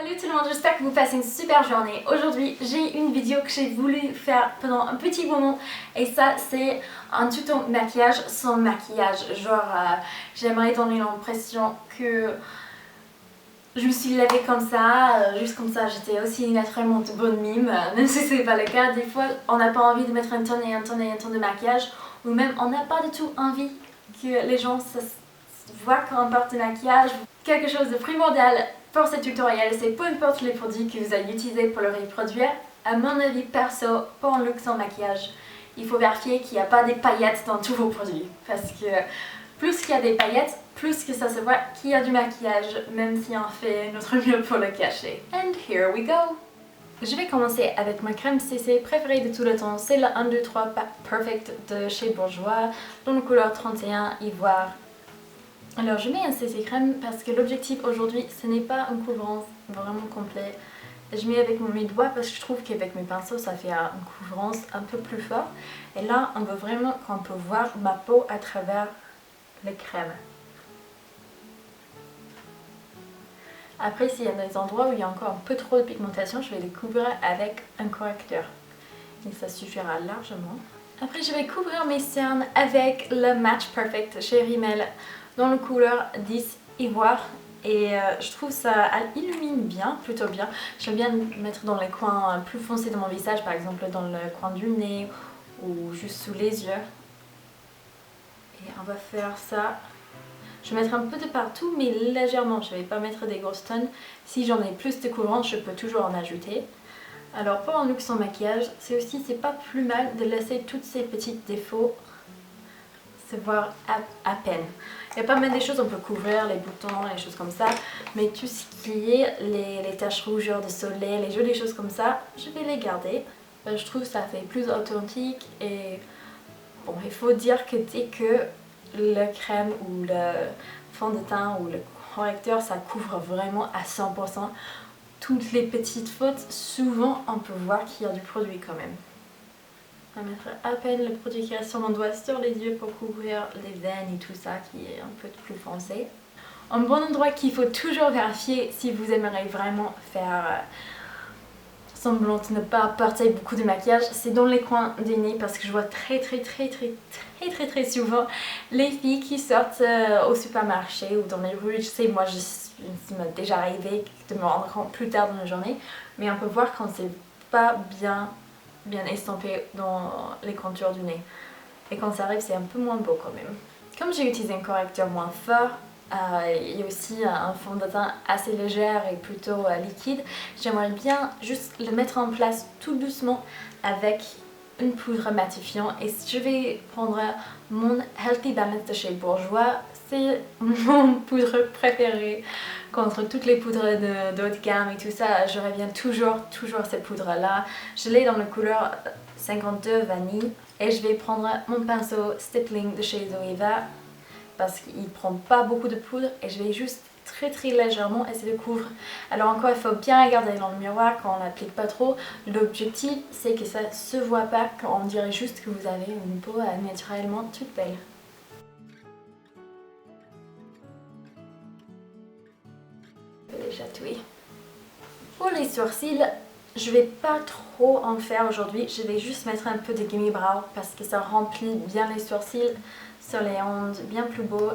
Salut tout le monde, j'espère que vous passez une super journée. Aujourd'hui, j'ai une vidéo que j'ai voulu faire pendant un petit moment et ça, c'est un tuto maquillage sans maquillage. Genre, j'aimerais donner l'impression que je me suis lavée comme ça, juste comme ça, j'étais aussi naturellement de bonne mime, même si c'est pas le cas. Des fois, on n'a pas envie de mettre un ton et un ton et un ton de maquillage, ou même on n'a pas du tout envie que les gens voient qu'on porte du maquillage. Quelque chose de primordial pour ce tutoriel, c'est peu importe les produits que vous allez utiliser pour le reproduire, à mon avis perso, pour un look sans maquillage, il faut vérifier qu'il n'y a pas des paillettes dans tous vos produits. Parce que plus qu'il y a des paillettes, plus que ça se voit qu'il y a du maquillage, même si on fait notre mieux pour le cacher. And here we go! Je vais commencer avec ma crème CC préférée de tout le temps, c'est la 1, 2, 3 Perfect de chez Bourjois, dans la couleur 31 Ivoire. Alors je mets un CC crème parce que l'objectif aujourd'hui ce n'est pas un couvrance vraiment complet. Je mets avec mes doigts parce que je trouve qu'avec mes pinceaux ça fait un couvrance un peu plus fort. Et là on veut vraiment qu'on peut voir ma peau à travers les crèmes. Après s'il y a des endroits où il y a encore un peu trop de pigmentation, je vais les couvrir avec un correcteur. Et ça suffira largement. Après je vais couvrir mes cernes avec le Match Perfect chez Rimmel dans la couleur 10 Ivoire et je trouve ça illumine bien, plutôt bien. J'aime bien le mettre dans les coins plus foncés de mon visage, par exemple dans le coin du nez ou juste sous les yeux. Et on va faire ça. Je vais mettre un peu de partout mais légèrement, je ne vais pas mettre des grosses tonnes. Si j'en ai plus de couvrant, je peux toujours en ajouter. Alors pour un look sans maquillage, c'est pas plus mal de laisser tous ces petits défauts se voir à peine. Il y a pas mal de choses, on peut couvrir les boutons, les choses comme ça, mais tout ce qui est les taches rougeurs de soleil, les jolies choses comme ça, je vais les garder. Je trouve que ça fait plus authentique et bon, il faut dire que dès que le crème ou le fond de teint ou le correcteur, ça couvre vraiment à 100%, toutes les petites fautes, souvent on peut voir qu'il y a du produit quand même. On va mettre à peine le produit qui reste sur mon doigt sur les yeux pour couvrir les veines et tout ça qui est un peu plus foncé. Un bon endroit qu'il faut toujours vérifier si vous aimeriez vraiment faire semblant de ne pas porter beaucoup de maquillage, c'est dans les coins des nez parce que je vois très très souvent les filles qui sortent au supermarché ou dans les rues. Je sais, moi ça m'est déjà arrivé de me rendre compte plus tard dans la journée, mais on peut voir quand c'est pas bien estampé dans les contours du nez. Et quand ça arrive, c'est un peu moins beau quand même. Comme j'ai utilisé un correcteur moins fort, il y a aussi un fond de teint assez léger et plutôt liquide, j'aimerais bien juste le mettre en place tout doucement avec une poudre matifiant. Et je vais prendre mon Healthy Balance de chez Bourjois. C'est mon poudre préférée contre toutes les poudres de haut de gamme et tout ça. Je reviens toujours cette poudre là. Je l'ai dans la couleur 52 vanille et je vais prendre mon pinceau Stippling de chez Zoeva parce qu'il prend pas beaucoup de poudre et je vais juste très légèrement essayer de couvrir. Alors encore, il faut bien regarder dans le miroir quand on n'applique pas trop. L'objectif c'est que ça se voit pas, qu'on dirait juste que vous avez une peau naturellement toute belle. Je vais les chatouiller. Pour les sourcils, je vais pas trop en faire aujourd'hui. Je vais juste mettre un peu de Gimme Brow parce que ça remplit bien les sourcils sur les ondes, bien plus beau.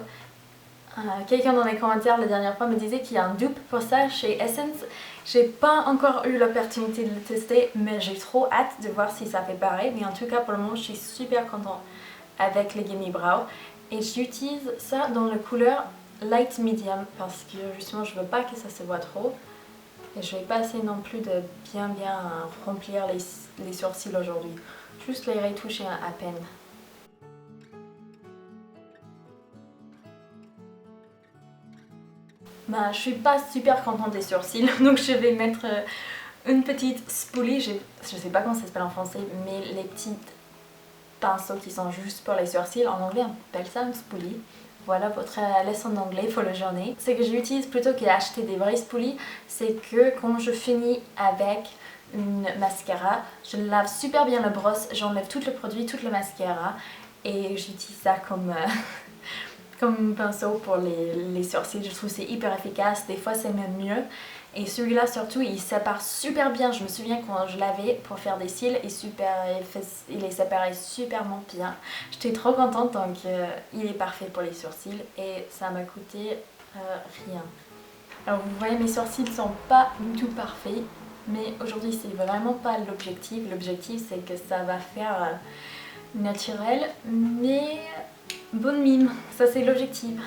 Quelqu'un dans les commentaires la dernière fois me disait qu'il y a un dupe pour ça chez Essence. J'ai pas encore eu l'opportunité de le tester, mais j'ai trop hâte de voir si ça fait pareil. Mais en tout cas pour le moment je suis super contente avec les Gimme Brow. Et j'utilise ça dans la couleur Light Medium parce que justement je veux pas que ça se voit trop. Et je vais pas essayer non plus de bien remplir les sourcils aujourd'hui. Juste les retoucher à peine. Je suis pas super contente des sourcils, donc je vais mettre une petite spoolie, je sais pas comment ça s'appelle en français, mais les petits pinceaux qui sont juste pour les sourcils, en anglais on appelle ça une spoolie. Voilà votre leçon d'anglais pour la journée. Ce que j'utilise plutôt que d'acheter des vrais spoolies, c'est que quand je finis avec une mascara, je lave super bien la brosse, j'enlève tout le produit, tout le mascara et j'utilise ça comme pinceau pour les sourcils. Je trouve que c'est hyper efficace, des fois c'est même mieux. Et celui-là surtout, il sépare super bien. Je me souviens quand je l'avais pour faire des cils, il les séparait super bien. J'étais trop contente, donc il est parfait pour les sourcils et ça m'a coûté rien. Alors vous voyez, mes sourcils sont pas du tout parfaits, mais aujourd'hui c'est vraiment pas l'objectif. L'objectif c'est que ça va faire naturel, mais bonne mine, ça c'est l'objectif.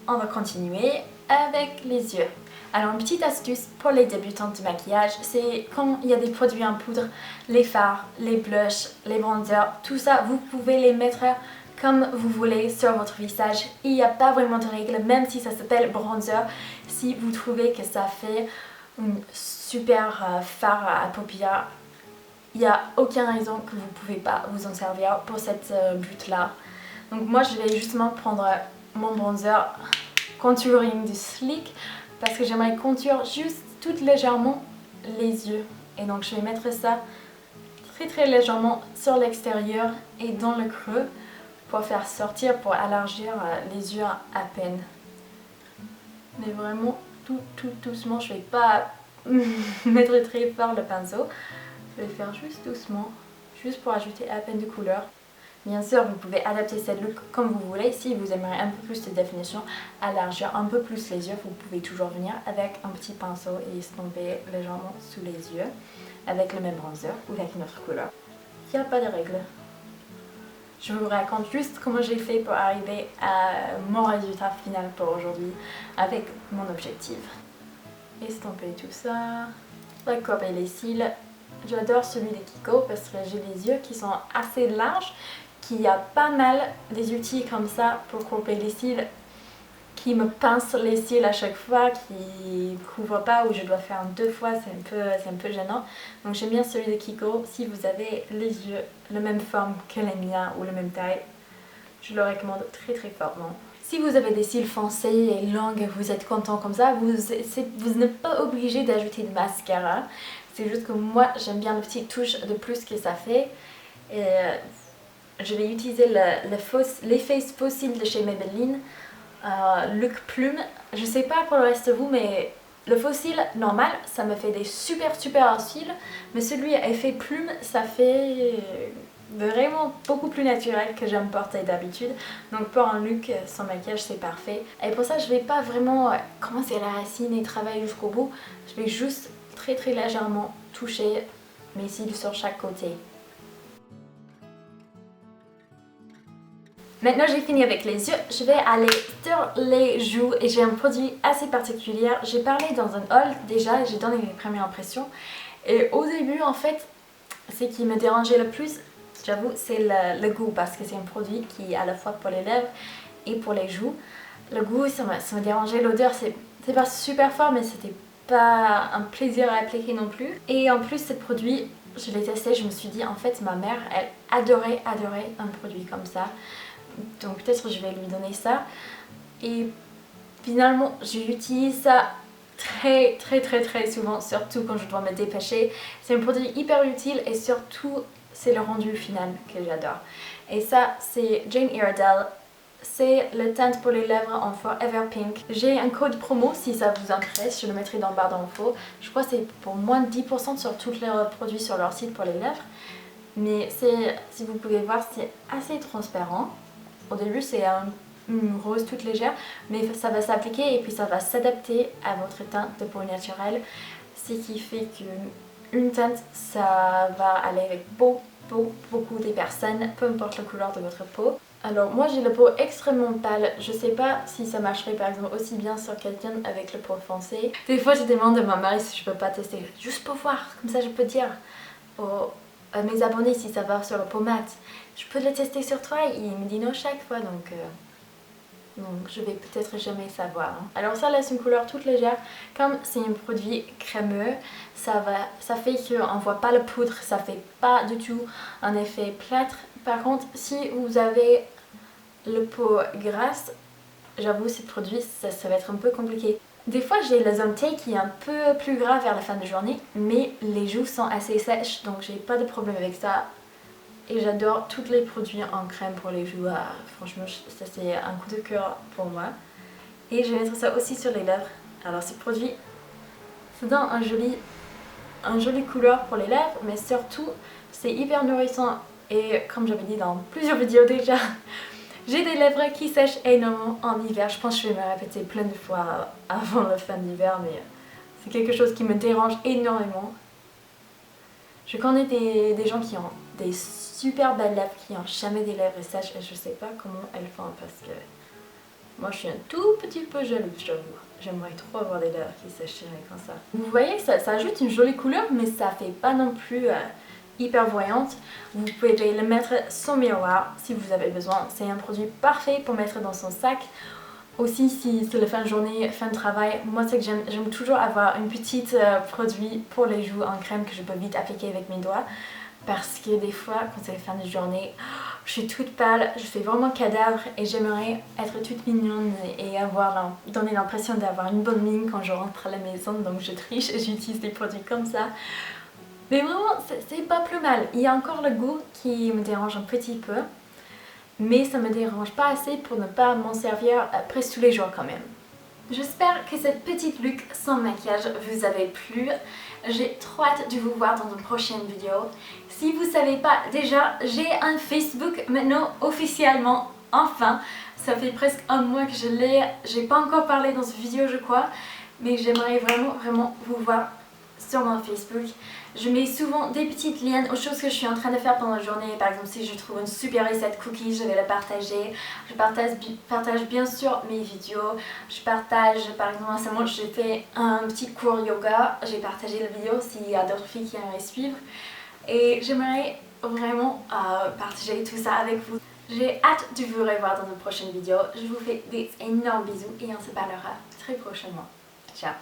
On va continuer avec les yeux. Alors une petite astuce pour les débutantes de maquillage, c'est quand il y a des produits en poudre, les fards, les blushs, les bronzers, tout ça vous pouvez les mettre comme vous voulez sur votre visage. Il n'y a pas vraiment de règle, même si ça s'appelle bronzer. Si vous trouvez que ça fait une super fard à paupières, il n'y a aucune raison que vous ne pouvez pas vous en servir pour cette but là. Donc moi je vais justement prendre mon bronzer contouring du Sleek parce que j'aimerais contour juste tout légèrement les yeux. Et donc je vais mettre ça très légèrement sur l'extérieur et dans le creux pour faire sortir, pour élargir les yeux à peine. Mais vraiment tout doucement, je vais pas mettre très fort le pinceau. Je vais faire juste doucement, juste pour ajouter à peine de couleur. Bien sûr, vous pouvez adapter cette look comme vous voulez. Si vous aimeriez un peu plus de définition, élargir un peu plus les yeux, vous pouvez toujours venir avec un petit pinceau et estomper légèrement sous les yeux avec le même bronzer ou avec une autre couleur. Il n'y a pas de règle. Je vous raconte juste comment j'ai fait pour arriver à mon résultat final pour aujourd'hui avec mon objectif. Estomper tout ça, recourber les cils. J'adore celui de Kiko parce que j'ai les yeux qui sont assez larges, qu'il y a pas mal des outils comme ça pour courber les cils qui me pincent les cils à chaque fois, qui ne couvrent pas ou je dois faire 2 fois, c'est un peu gênant. Donc j'aime bien celui de Kiko. Si vous avez les yeux la même forme que les miens ou la même taille, je le recommande très fortement. Si vous avez des cils foncés et longs et vous êtes content comme ça, vous n'êtes pas obligé d'ajouter de mascara. C'est juste que moi j'aime bien le petit touche de plus que ça fait. Et je vais utiliser l'Efface Fossil de chez Maybelline, Look Plume. Je sais pas pour le reste de vous, mais le fossile normal ça me fait des super cils, mais celui à effet plume ça fait vraiment beaucoup plus naturel que j'aime porter d'habitude. Donc pour un look sans maquillage c'est parfait. Et pour ça je vais pas vraiment commencer à la racine et travailler jusqu'au bout. Je vais juste très légèrement toucher mes cils sur chaque côté. Maintenant j'ai fini avec les yeux, je vais aller sur les joues et j'ai un produit assez particulier. J'ai parlé dans un haul déjà, j'ai donné mes premières impressions et au début en fait ce qui me dérangeait le plus, j'avoue, c'est le goût parce que c'est un produit qui est à la fois pour les lèvres et pour les joues. Le goût ça me dérangeait, l'odeur c'est pas super fort mais c'était pas un plaisir à appliquer non plus. Et en plus ce produit, je l'ai testé, je me suis dit en fait ma mère elle adorait un produit comme ça. Donc peut-être je vais lui donner ça. Et finalement j'utilise ça très souvent, surtout quand je dois me dépêcher. C'est un produit hyper utile et surtout c'est le rendu final que j'adore. Et ça c'est Jane Iredale. C'est le teinte pour les lèvres en Forever Pink. J'ai un code promo si ça vous intéresse, je le mettrai dans la barre d'infos. Je crois que c'est pour moins de 10% sur tous les produits sur leur site pour les lèvres. Mais si vous pouvez voir, c'est assez transparent. Au début c'est une rose toute légère, mais ça va s'appliquer et puis ça va s'adapter à votre teinte de peau naturelle. Ce qui fait qu'une teinte, ça va aller avec beaucoup des personnes, peu importe la couleur de votre peau. Alors moi j'ai la peau extrêmement pâle, je sais pas si ça marcherait par exemple aussi bien sur quelqu'un avec la peau foncée. Des fois je demande à ma mère si je peux pas tester, juste pour voir, comme ça je peux dire à mes abonnés si ça va sur la peau mate. Je peux le tester sur toi et il me dit non chaque fois donc je vais peut-être jamais savoir. Alors ça laisse une couleur toute légère, comme c'est un produit crémeux, ça fait qu'on voit pas la poudre, ça fait pas du tout un effet plâtre. Par contre si vous avez la peau grasse, j'avoue ce produit ça va être un peu compliqué. Des fois j'ai la zone T qui est un peu plus grave vers la fin de journée, mais les joues sont assez sèches donc j'ai pas de problème avec ça. Et j'adore tous les produits en crème pour les joues, franchement ça c'est un coup de cœur pour moi. Et je vais mettre ça aussi sur les lèvres. Alors ce produit, Ça donne un joli couleur pour les lèvres, mais surtout c'est hyper nourrissant et comme j'avais dit dans plusieurs vidéos déjà, j'ai des lèvres qui sèchent énormément en hiver. Je pense que je vais me répéter plein de fois avant la fin de l'hiver, mais c'est quelque chose qui me dérange énormément. Je connais des gens qui ont des super belles lèvres, qui n'ont jamais des lèvres sèches et je sais pas comment elles font parce que moi je suis un tout petit peu jalouse, j'avoue. J'aimerais trop avoir des lèvres qui sécheraient comme ça. Vous voyez que ça ajoute une jolie couleur, mais ça fait pas non plus hyper voyante. Vous pouvez le mettre sans miroir si vous avez besoin. C'est un produit parfait pour mettre dans son sac. Aussi si c'est la fin de journée, fin de travail, moi c'est que j'aime toujours avoir une petite produit pour les joues en crème que je peux vite appliquer avec mes doigts. Parce que des fois, quand c'est la fin de journée, je suis toute pâle, je fais vraiment cadavre et j'aimerais être toute mignonne et donner l'impression d'avoir une bonne mine quand je rentre à la maison. Donc je triche et j'utilise des produits comme ça. Mais vraiment, c'est pas plus mal. Il y a encore le goût qui me dérange un petit peu. Mais ça me dérange pas assez pour ne pas m'en servir presque tous les jours quand même. J'espère que cette petite look sans maquillage vous avait plu. J'ai trop hâte de vous voir dans une prochaine vidéo. Si vous savez pas déjà, j'ai un Facebook maintenant officiellement, enfin. Ça fait presque un mois que je l'ai. J'ai pas encore parlé dans cette vidéo je crois. Mais j'aimerais vraiment vous voir sur mon Facebook. Je mets souvent des petites liens aux choses que je suis en train de faire pendant la journée. Par exemple, si je trouve une super recette cookies, je vais la partager. Je partage bien sûr mes vidéos. Je partage, par exemple, récemment j'ai fait un petit cours yoga. J'ai partagé la vidéo s'il y a d'autres filles qui aimeraient suivre. Et j'aimerais vraiment partager tout ça avec vous. J'ai hâte de vous revoir dans une prochaine vidéo. Je vous fais des énormes bisous et on se parlera très prochainement. Ciao!